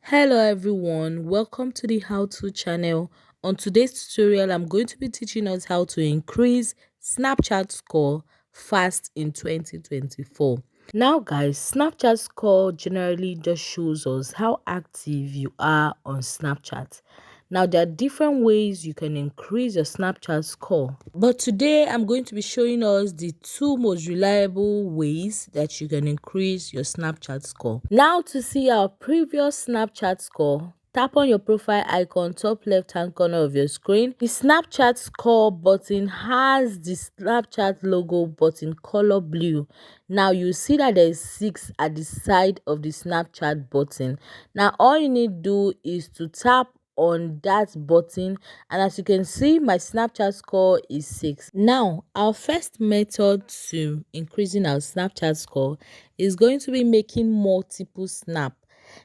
Hello everyone, welcome to the How To channel. On today's tutorial, I'm going to be teaching us how to increase Snapchat score fast in 2024. Now guys, Snapchat score generally just shows us how active you are on Snapchat. Now there are different ways you can increase your Snapchat score. But today I'm going to be showing us the two most reliable ways that you can increase your Snapchat score. Now to see our previous Snapchat score, tap on your profile icon top left hand corner of your screen. The Snapchat score button has the Snapchat logo but in color blue. Now you see that there is 6 at the side of the Snapchat button. Now all you need to do is to tap on that button, and as you can see, my Snapchat score is 6. Now our first method to increasing our Snapchat score is going to be making multiple snap.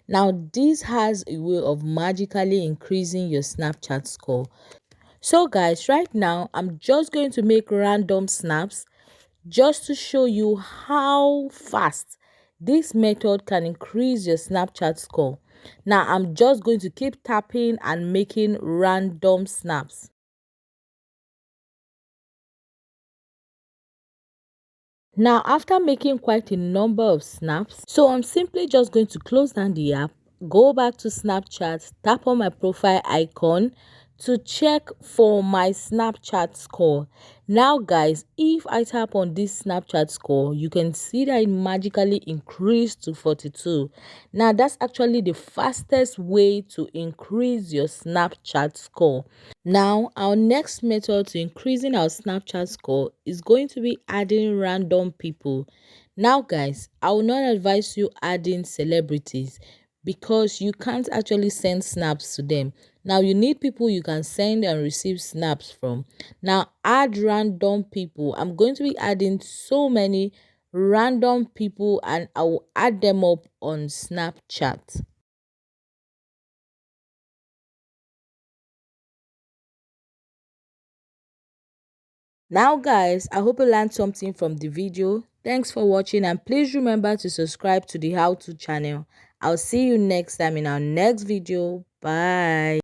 Now this has a way of magically increasing your Snapchat score. So guys, right now I'm just going to make random snaps just to show you how fast this method can increase your Snapchat score. Now I'm just going to keep tapping and making random snaps. Now after making quite a number of snaps, so I'm simply just going to close down the app, go back to Snapchat, tap on my profile icon to check for my Snapchat score. Now guys, if I tap on this Snapchat score, you can see that it magically increased to 42. Now that's actually the fastest way to increase your Snapchat score. Now, our next method to increasing our Snapchat score is going to be adding random people. Now, guys, I will not advise you adding celebrities because you can't actually send snaps to them. Now, you need people you can send and receive snaps from. Now, add random people. I'm going to be adding so many random people and I will add them up on Snapchat. Now guys, I hope you learned something from the video. Thanks for watching and please remember to subscribe to the How To channel. I'll see you next time in our next video. Bye.